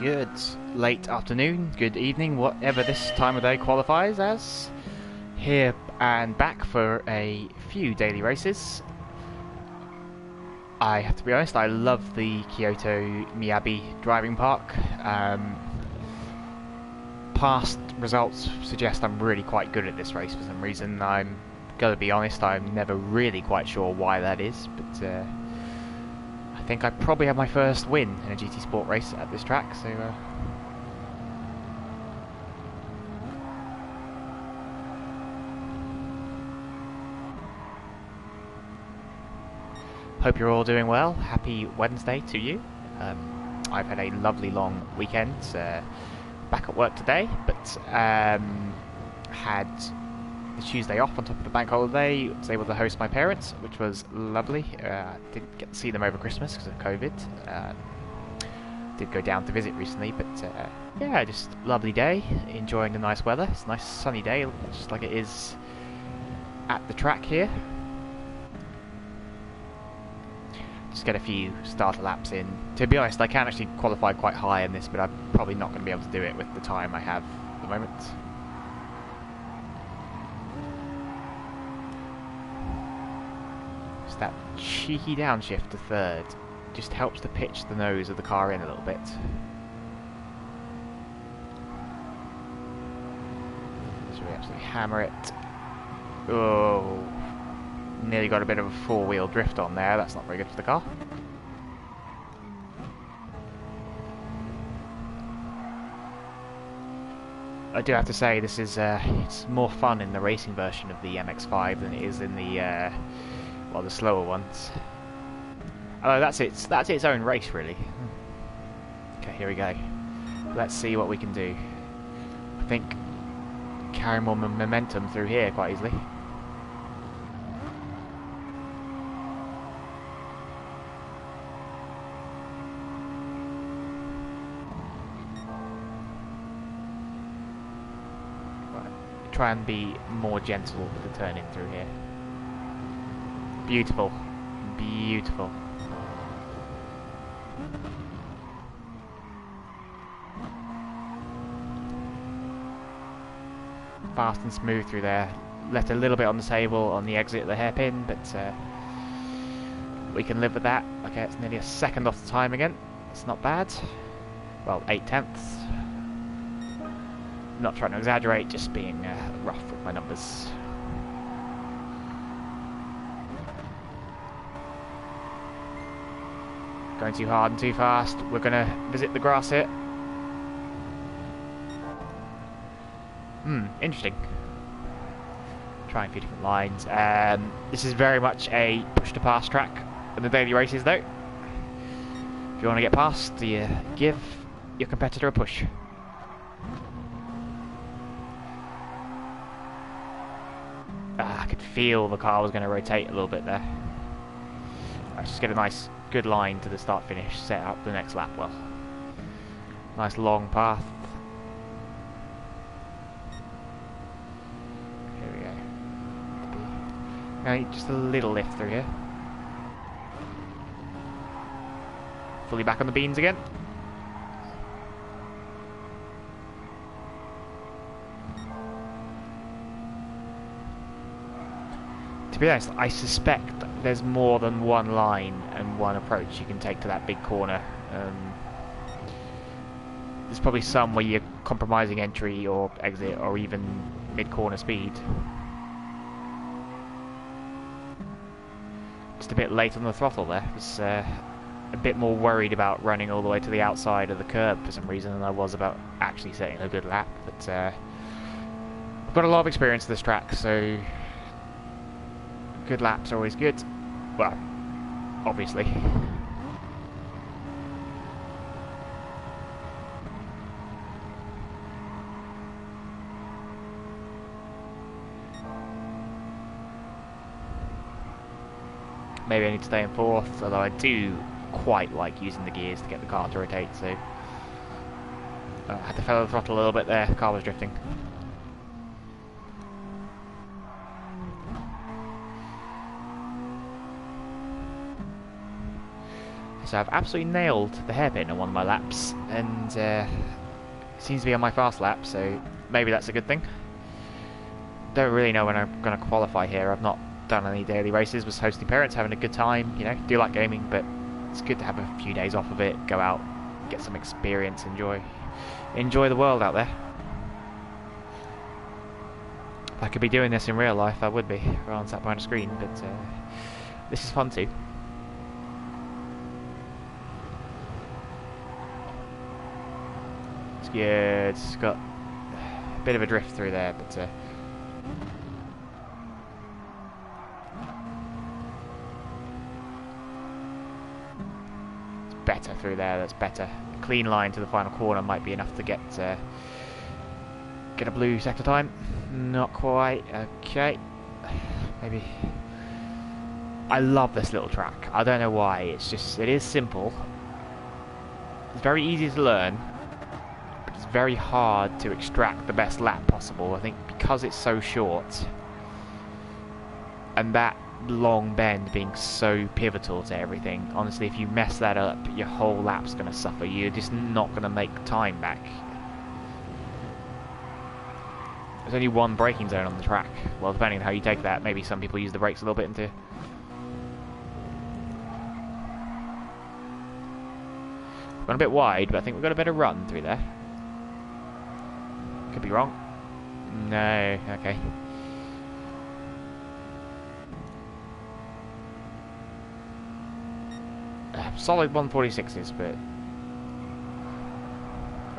Good late afternoon, good evening, whatever this time of day qualifies as. Here and back for a few daily races. I have to be honest, I love the Kyoto Miyabi driving park. Past results suggest I'm really quite good at this race for some reason. I'm gonna be honest, I'm never really quite sure why that is, but I think I probably have my first win in a GT Sport race at this track, so hope you're all doing well. Happy Wednesday to you. I've had a lovely long weekend, back at work today, but had the Tuesday off on top of the bank holiday. Was able to host my parents, which was lovely. Didn't get to see them over Christmas because of COVID. Did go down to visit recently, but yeah, just lovely day. Enjoying the nice weather. It's a nice sunny day, just like it is at the track here. Just get a few starter laps in. To be honest, I can actually qualify quite high in this, but I'm probably not going to be able to do it with the time I have at the moment. Just that cheeky downshift to third just helps to pitch the nose of the car in a little bit. So we absolutely hammer it. Oh, nearly got a bit of a four-wheel drift on there. That's not very good for the car. I do have to say this is it's more fun in the racing version of the MX-5 than it is in the well, the slower ones. Although that's its own race really. Okay, here we go. Let's see what we can do. I think carry more momentum through here quite easily. Try and be more gentle with the turn in through here. Beautiful. Beautiful. Fast and smooth through there. Left a little bit on the table on the exit of the hairpin, but we can live with that. Okay, it's nearly a second off the time again. It's not bad. Well, 8/10. Not trying to exaggerate, just being rough with my numbers. Going too hard and too fast. We're going to visit the grass here. Interesting. Trying a few different lines. This is very much a push-to-pass track in the daily races, though. If you want to get past, you give your competitor a push. I could feel the car was going to rotate a little bit there. Let's just get a nice, good line to the start-finish, set up the next lap well. Nice long path. Here we go. Now just a little lift through here. Fully back on the beans again. To be honest, I suspect there's more than one line and one approach you can take to that big corner. There's probably some where you're compromising entry or exit or even mid-corner speed. Just a bit late on the throttle there. I was a bit more worried about running all the way to the outside of the curb for some reason than I was about actually setting a good lap. But I've got a lot of experience at this track, so good laps are always good. Well, obviously. Maybe I need to stay in fourth, although I do quite like using the gears to get the car to rotate, so I had to follow the throttle a little bit there, the car was drifting. So I've absolutely nailed the hairpin on one of my laps, and it seems to be on my fast lap, so maybe that's a good thing. Don't really know when I'm going to qualify here. I've not done any daily races, was hosting parents, having a good time, you know, do like gaming, but it's good to have a few days off of it, go out, get some experience, enjoy the world out there. If I could be doing this in real life, I would be, rather than sat behind a screen, but this is fun too. It's good, it's got a bit of a drift through there, but it's better through there, that's better. A clean line to the final corner might be enough to get a blue sector time. Not quite. Okay. Maybe. I love this little track. I don't know why. It's just, it is simple. It's very easy to learn, but it's very hard to extract the best lap possible. I think because it's so short, and that long bend being so pivotal to everything, honestly, if you mess that up, your whole lap's going to suffer. You're just not going to make time back. There's only one braking zone on the track. Well, depending on how you take that, maybe some people use the brakes a little bit into... Gone a bit wide, but I think we've got a better run through there. Could be wrong. No, okay. Solid 146s, but...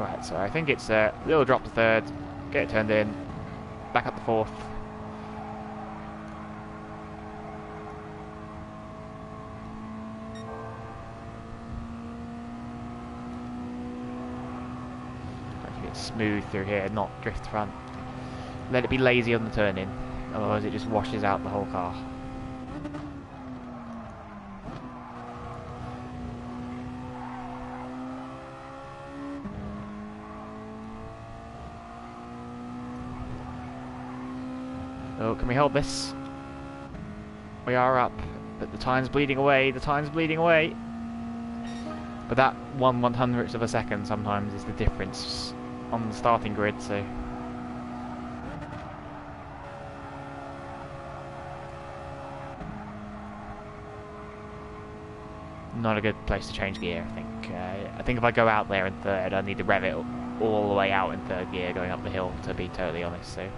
Right, so I think it's a little drop to third, get it turned in, back up to fourth. Keep it smooth through here, not drift front. Let it be lazy on the turn in, otherwise it just washes out the whole car. Oh, can we hold this? We are up, but the time's bleeding away, the time's bleeding away. But that 1/100th of a second sometimes is the difference on the starting grid, so... Not a good place to change gear, I think. I think if I go out there in third, I need to rev it all the way out in third gear going up the hill, to be totally honest, so...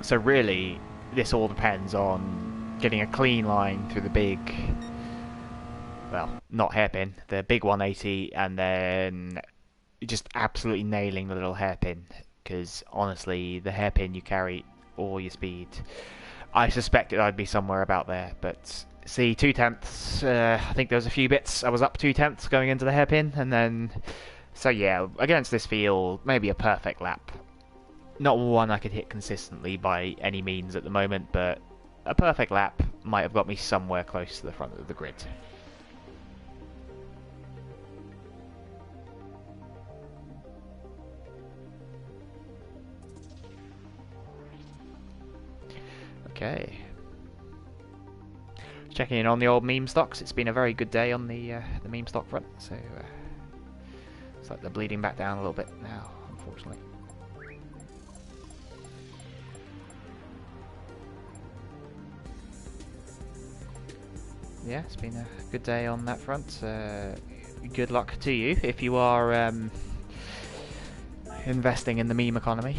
So really, this all depends on getting a clean line through the big, well, not hairpin, the big 180, and then just absolutely nailing the little hairpin, because honestly, the hairpin you carry all your speed. I suspected I'd be somewhere about there, but see, 2/10, I think there was a few bits, I was up 2/10 going into the hairpin, and then, so yeah, against this field, maybe a perfect lap. Not one I could hit consistently by any means at the moment, but a perfect lap might have got me somewhere close to the front of the grid. Okay. Checking in on the old meme stocks. It's been a very good day on the meme stock front, so it's like they're bleeding back down a little bit now, unfortunately. Yeah, it's been a good day on that front. Good luck to you if you are investing in the meme economy.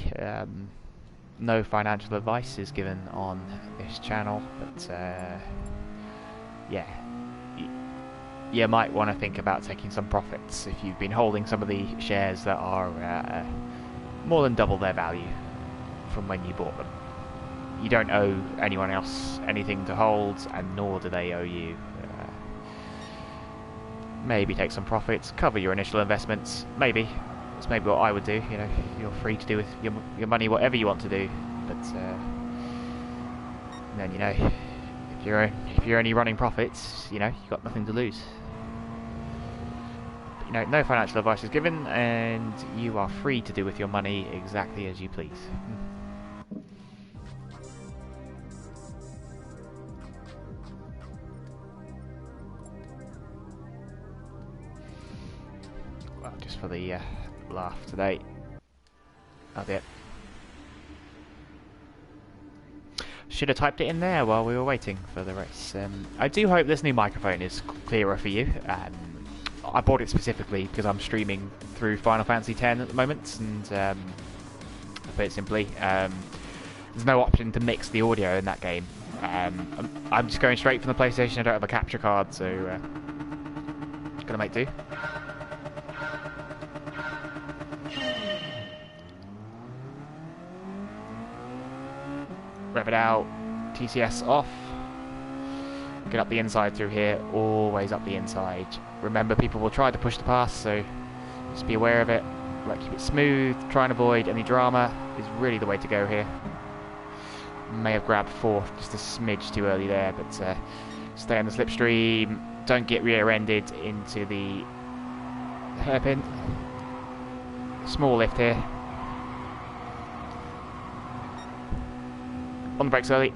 No financial advice is given on this channel, but yeah, you might want to think about taking some profits if you've been holding some of the shares that are more than double their value from when you bought them. You don't owe anyone else anything to hold, and nor do they owe you. Maybe take some profits, cover your initial investments. Maybe. That's maybe what I would do. You know, you're free to do with your money whatever you want to do. But then, you know, if you're only running profits, you know, you've got nothing to lose. But, you know, no financial advice is given, and you are free to do with your money exactly as you please. Well, just for the laugh today. Oh dear. Should have typed it in there while we were waiting for the race. I do hope this new microphone is clearer for you. I bought it specifically because I'm streaming through Final Fantasy X at the moment, and to put it simply, there's no option to mix the audio in that game. I'm just going straight from the PlayStation. I don't have a capture card, so gonna make do. Rev it out, TCS off, get up the inside through here, always up the inside. Remember, people will try to push the pass, so just be aware of it. Like, keep it smooth, try and avoid any drama is really the way to go here. May have grabbed fourth just a smidge too early there, but stay on the slipstream, don't get rear-ended into the hairpin. Small lift here. On the brakes early.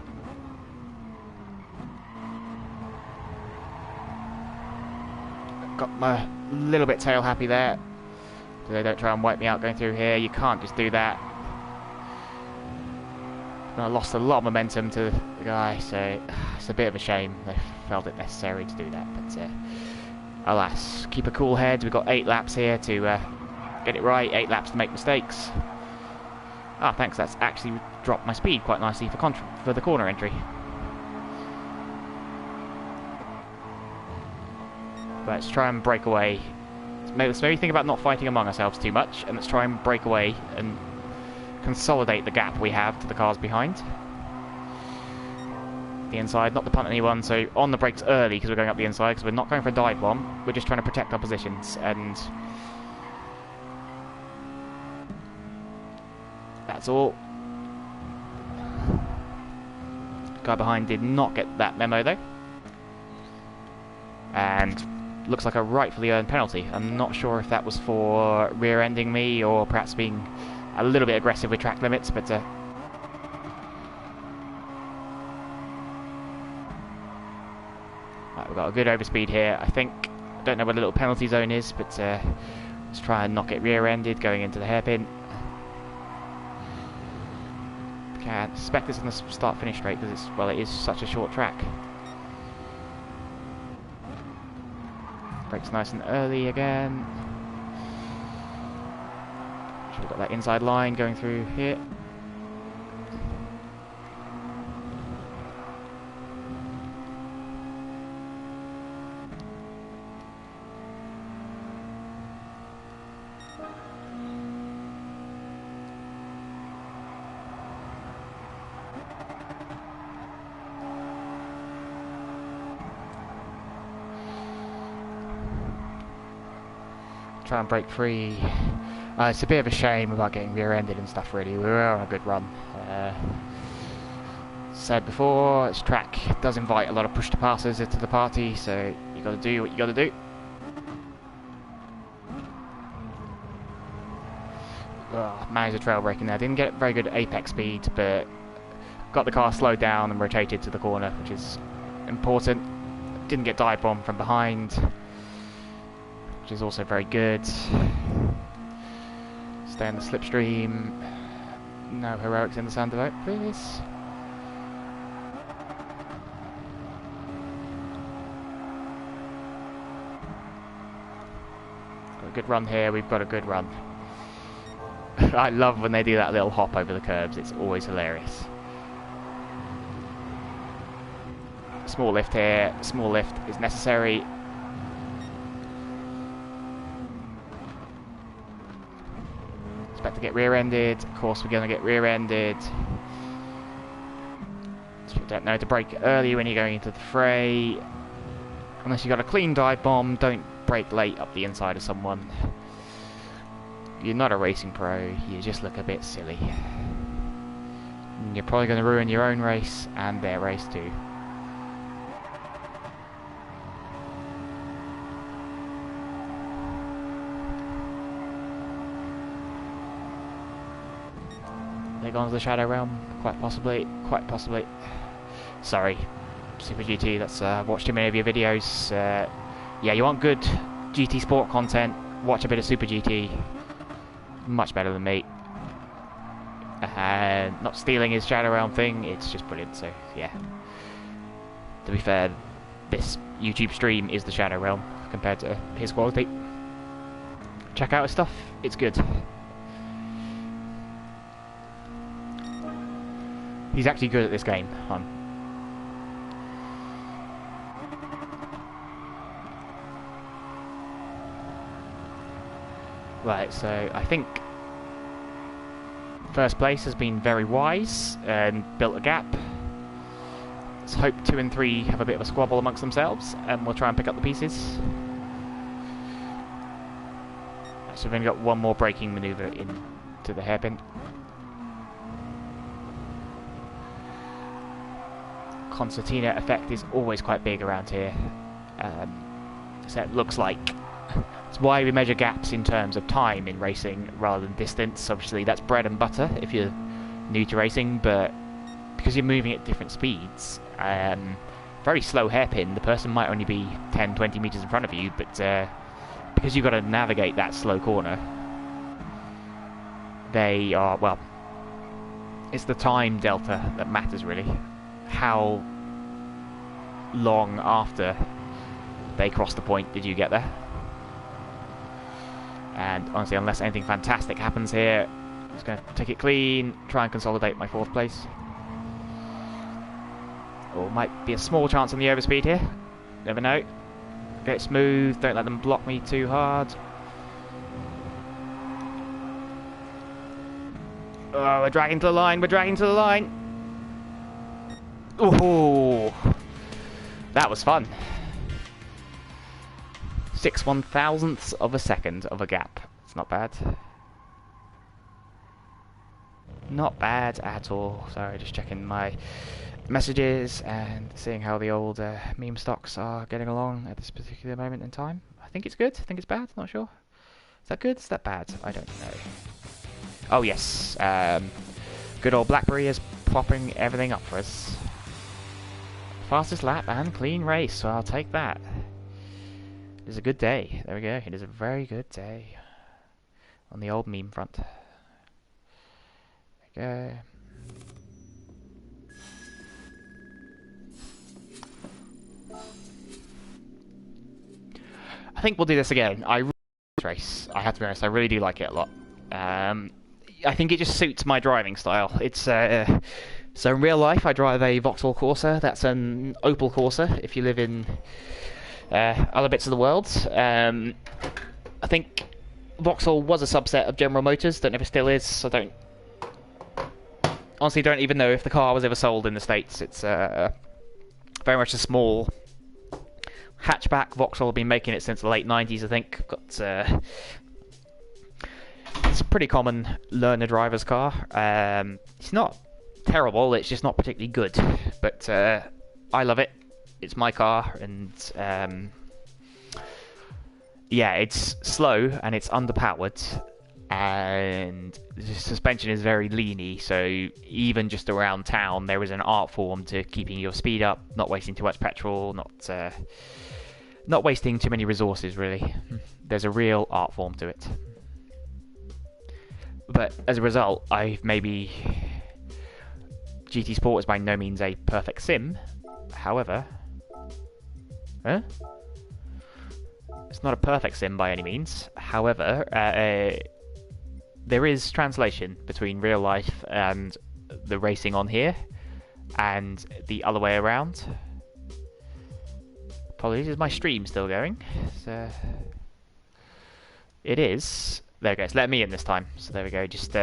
Got my little bit tail happy there. So they don't try and wipe me out going through here. You can't just do that. And I lost a lot of momentum to the guy, so it's a bit of a shame. They felt it necessary to do that, but alas, keep a cool head. We've got 8 laps here to get it right, 8 laps to make mistakes. Ah, thanks, that's actually dropped my speed quite nicely for the corner entry. Let's try and break away. Let's maybe think about not fighting among ourselves too much, and let's try and break away and consolidate the gap we have to the cars behind. The inside, not to punt anyone, so on the brakes early because we're going up the inside, because we're not going for a dive bomb, we're just trying to protect our positions, and that's all. Guy behind did not get that memo though, and looks like a rightfully earned penalty. I'm not sure if that was for rear-ending me or perhaps being a little bit aggressive with track limits, but right, we've got a good overspeed here, I think. I don't know where the little penalty zone is, but let's try and not get rear-ended going into the hairpin. Can't expect this on the start-finish straight because it is such a short track. Brakes nice and early again. We've got that inside line going through here. Try and break free. It's a bit of a shame about getting rear-ended and stuff, really. We were on a good run. Said before, this track does invite a lot of push-to-passes into the party, so you got to do what you got to do. Managed a trail braking there. Didn't get very good apex speed, but got the car slowed down and rotated to the corner, which is important. Didn't get dive bomb from behind, which is also very good. Stay on the slipstream. No heroics in the sand vote, please. Got a good run here, we've got a good run. I love when they do that little hop over the curbs, it's always hilarious. Small lift here, small lift is necessary. Expect to get rear-ended, of course we're going to get rear-ended. You don't know to brake early when you're going into the fray. Unless you've got a clean dive bomb, don't brake late up the inside of someone. You're not a racing pro, you just look a bit silly. And you're probably going to ruin your own race and their race too. They gone to the Shadow Realm? Quite possibly. Quite possibly. Sorry, Super GT. That's watched too many of your videos. Yeah, you want good GT Sport content? Watch a bit of Super GT. Much better than me. And not stealing his Shadow Realm thing. It's just brilliant. So yeah. To be fair, this YouTube stream is the Shadow Realm compared to his quality. Check out his stuff. It's good. He's actually good at this game. Right, so I think first place has been very wise and built a gap. Let's hope 2 and 3 have a bit of a squabble amongst themselves, and we'll try and pick up the pieces. So we've only got one more braking manoeuvre into the hairpin. Concertina effect is always quite big around here. So it looks like it's why we measure gaps in terms of time in racing rather than distance. Obviously that's bread and butter if you're new to racing, but because you're moving at different speeds, very slow hairpin, the person might only be 10-20 meters in front of you, but because you've got to navigate that slow corner, they are, well, it's the time delta that matters really. How long after they cross the point did you get there? And honestly, unless anything fantastic happens here, I'm just going to take it clean, try and consolidate my 4th place. Or might be a small chance on the overspeed here. Never know. Get it smooth, don't let them block me too hard. Oh, we're dragging to the line, we're dragging to the line. Ooh, that was fun. 6/1000ths of a second of a gap. It's not bad. Not bad at all. Sorry, just checking my messages and seeing how the old meme stocks are getting along at this particular moment in time. I think it's good. I think it's bad. Not sure. Is that good? Is that bad? I don't know. Oh yes. Good old BlackBerry is popping everything up for us. Fastest lap and clean race, so I'll take that. It is a good day. There we go. It is a very good day on the old meme front. There we go. I think we'll do this again. I really like this race. I have to be honest, I really do like it a lot. I think it just suits my driving style. It's so in real life I drive a Vauxhall Corsa. That's an Opel Corsa if you live in other bits of the world. I think Vauxhall was a subset of General Motors. Don't know if it still is. I honestly don't even know if the car was ever sold in the States. It's very much a small hatchback. Vauxhall have been making it since the late 90s, I think. Got it's a pretty common learner driver's car. It's not terrible, it's just not particularly good. But I love it. It's my car, and yeah, it's slow and it's underpowered, and the suspension is very leany, so even just around town there is an art form to keeping your speed up, not wasting too much petrol, not wasting too many resources really. There's a real art form to it. But as a result, GT Sport is by no means a perfect sim. However, it's not a perfect sim by any means. However, there is translation between real life and the racing on here, and the other way around. Apologies, is my stream still going? So, it is. There we go, it's let me in this time. So there we go, just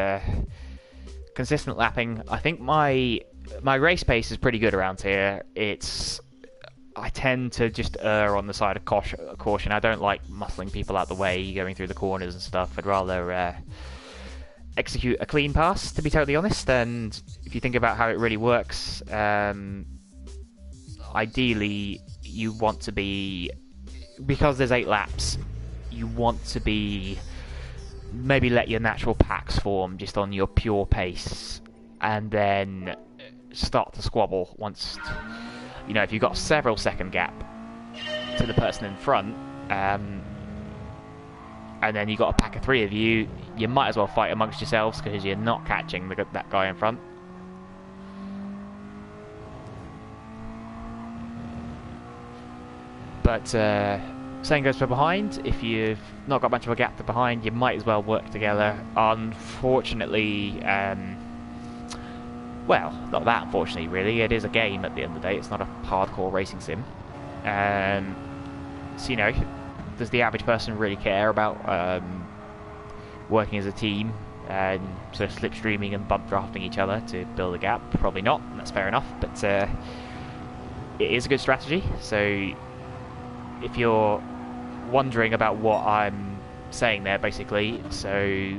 consistent lapping. I think my race pace is pretty good around here. I tend to just err on the side of caution. I don't like muscling people out the way, going through the corners and stuff. I'd rather execute a clean pass, to be totally honest. And if you think about how it really works, ideally you want to be, because there's 8 laps, you want to be, maybe let your natural packs form just on your pure pace, and then start to squabble once, you know, if you've got a several second gap to the person in front, and then you've got a pack of 3 of you, you might as well fight amongst yourselves because you're not catching that guy in front. But same goes for behind. If you've not got much of a gap to behind, you might as well work together. Unfortunately, well, not that unfortunately, really. It is a game at the end of the day. It's not a hardcore racing sim. So, you know, does the average person really care about working as a team and sort of slipstreaming and bump drafting each other to build a gap? Probably not, and that's fair enough. But it is a good strategy. So if you're wondering about what I'm saying there, basically, so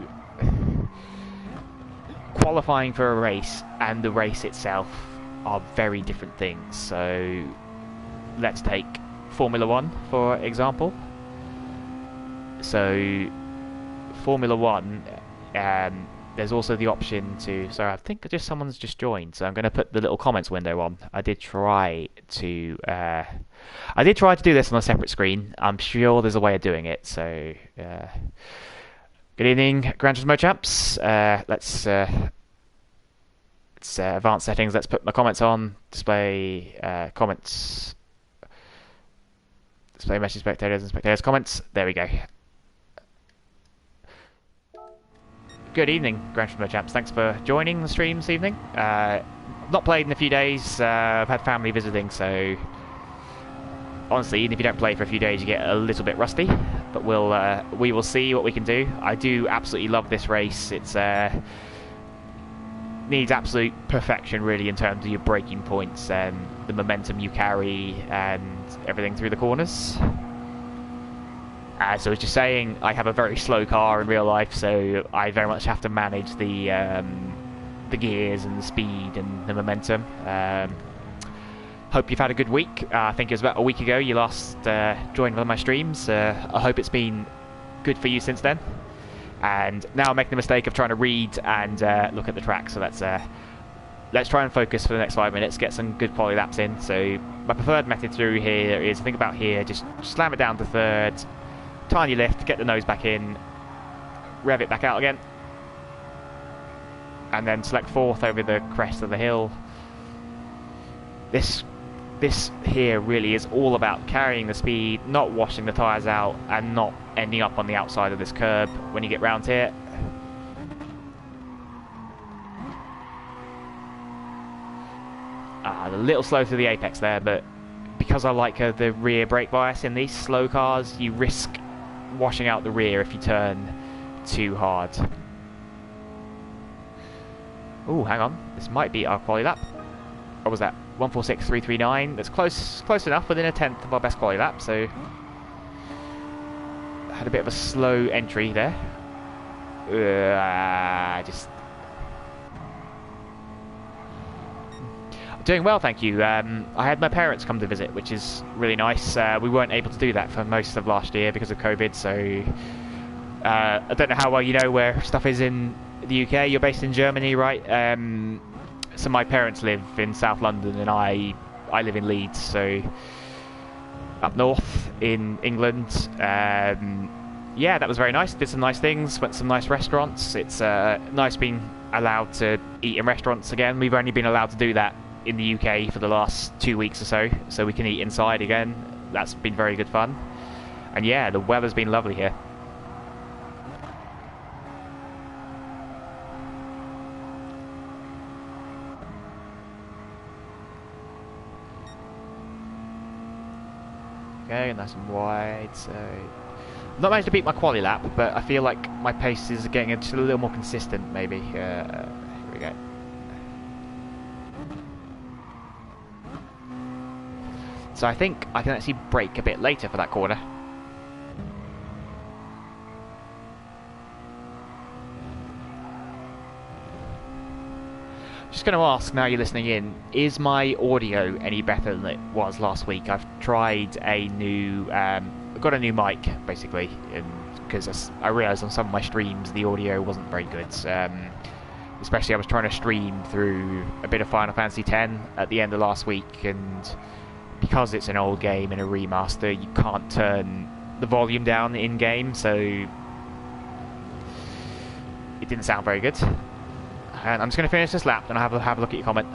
qualifying for a race and the race itself are very different things. So let's take Formula 1 for example. So Formula 1, there's also the option to, so I think someone's just joined, so I'm going to put the little comments window on. I did try to do this on a separate screen. I'm sure there's a way of doing it. So good evening, Gran Turismo champs. Let's advanced settings. Let's put my comments on. Display comments. Display message spectators and spectators comments. There we go. Good evening, Gran Turismo champs. Thanks for joining the stream this evening. Not played in a few days. I've had family visiting, so honestly, even if you don't play for a few days, you get a little bit rusty. But we will see what we can do. I do absolutely love this race. It's needs absolute perfection, really, in terms of your braking points and the momentum you carry and everything through the corners. So I was just saying, I have a very slow car in real life, so I very much have to manage the gears and the speed and the momentum. Hope you've had a good week. I think it was about a week ago you last joined one of my streams. I hope it's been good for you since then. And now I'm making the mistake of trying to read and look at the track, so let's try and focus for the next 5 minutes, get some good quality laps in. So my preferred method through here is, think about here, just slam it down to third, tiny lift, get the nose back in, rev it back out again, and then select fourth over the crest of the hill. This here really is all about carrying the speed, not washing the tyres out, and not ending up on the outside of this curb when you get round here. A little slow through the apex there, but because I like the rear brake bias in these slow cars, you risk washing out the rear if you turn too hard. Oh, hang on, this might be our quality lap. What was that? 146.339. That's close enough, within a tenth of our best quality lap. So had a bit of a slow entry there. Just doing well, thank you. I had my parents come to visit, which is really nice. We weren't able to do that for most of last year because of COVID. So I don't know how well you know where stuff is in the UK. You're based in Germany, right? So my parents live in South London and I live in Leeds, so up north in England. Yeah, that was very nice. Did some nice things, went to some nice restaurants. It's nice being allowed to eat in restaurants again. We've only been allowed to do that in the UK for the last 2 weeks or so we can eat inside again. That's been very good fun. And yeah, the weather's been lovely here. Okay, nice and wide, so not managed to beat my quali lap, but I feel like my pace is getting just a little more consistent, maybe. Here we go. So I think I can actually brake a bit later for that corner. Just going to ask, now you're listening in, is my audio any better than it was last week? I've tried a new, got a new mic, basically, because I realised on some of my streams the audio wasn't very good. especially I was trying to stream through a bit of Final Fantasy X at the end of last week, and because it's an old game and a remaster, you can't turn the volume down in-game, so it didn't sound very good. And I'm just going to finish this lap, and I'll have a look at your comment.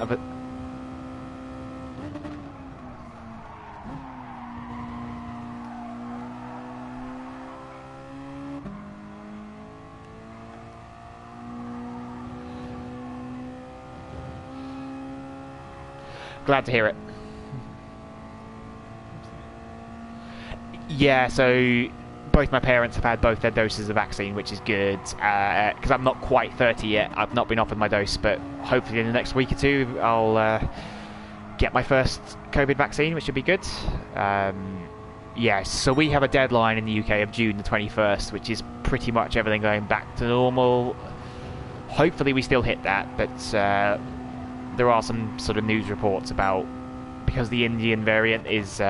Glad to hear it. Yeah, so both my parents have had both their doses of vaccine, which is good, because I'm not quite 30 yet. I've not been offered my dose, but hopefully in the next week or two I'll get my first COVID vaccine, which should be good. Yeah, so we have a deadline in the UK of June the 21st, which is pretty much everything going back to normal. Hopefully we still hit that, but there are some sort of news reports about, because the Indian variant is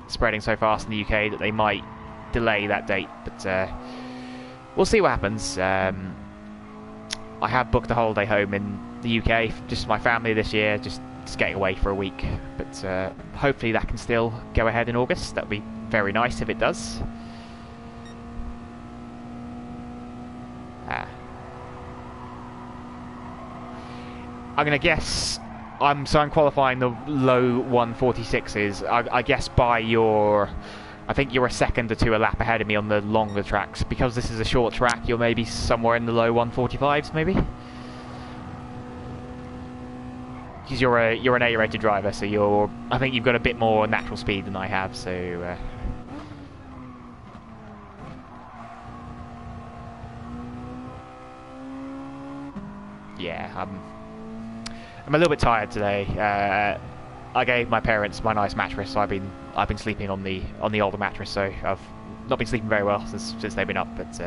spreading so fast in the UK, that they might delay that date, but we'll see what happens. I have booked a holiday home in the UK, just my family this year, just getting away for a week, but hopefully that can still go ahead in August. That would be very nice if it does. I'm going to guess, I'm qualifying the low 146s. I guess by your, I think you're a second or two a lap ahead of me on the longer tracks. Because this is a short track, you're maybe somewhere in the low 145s, maybe? Because you're an A-rated driver, so I think you've got a bit more natural speed than I have, so yeah, I'm a little bit tired today. I gave my parents my nice mattress, so I've been sleeping on the older mattress, so I've not been sleeping very well since they've been up, but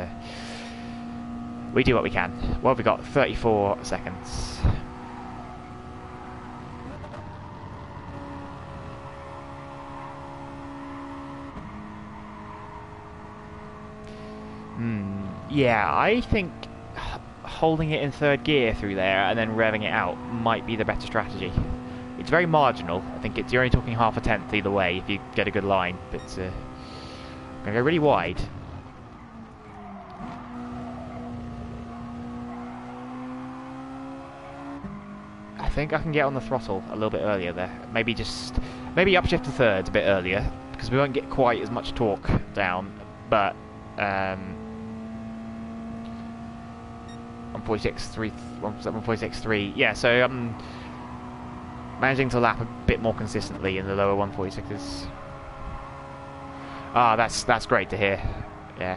we do what we can. What have we got? 34 seconds. Yeah, I think holding it in third gear through there and then revving it out might be the better strategy. It's very marginal. I think you're only talking half a tenth either way if you get a good line, but I'm going to go really wide. I think I can get on the throttle a little bit earlier there. Maybe upshift to thirds a bit earlier, because we won't get quite as much torque down, but 146.3, yeah, so I'm managing to lap a bit more consistently in the lower 146s. Ah, that's great to hear. Yeah,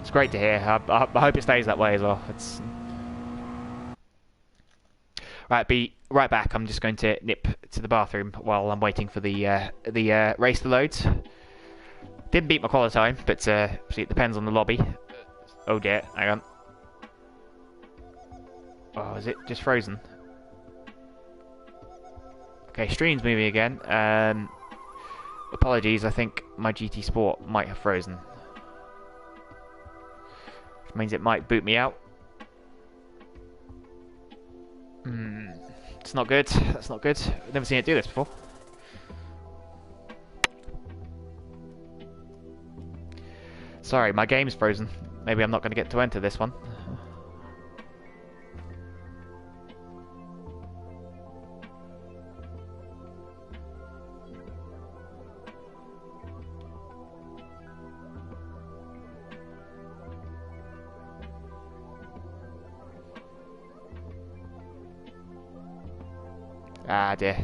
it's great to hear. I hope it stays that way as well. It's right. Be right back. I'm just going to nip to the bathroom while I'm waiting for the race to load. Didn't beat my quality time, but it depends on the lobby. Oh dear, hang on. Oh, is it just frozen? Okay, stream's moving again. Apologies, I think my GT Sport might have frozen. Which means it might boot me out. It's not good. That's not good. I've never seen it do this before. Sorry, my game's frozen. Maybe I'm not going to get to enter this one. Ah dear.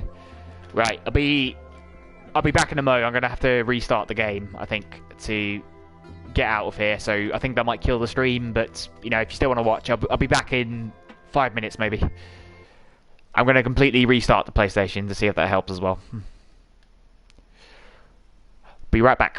Right, I'll be back in a mo. I'm going to have to restart the game, I think, to get out of here, so I think that might kill the stream, but you know, if you still want to watch, I'll be back in 5 minutes maybe. I'm going to completely restart the PlayStation to see if that helps as well. Be right back.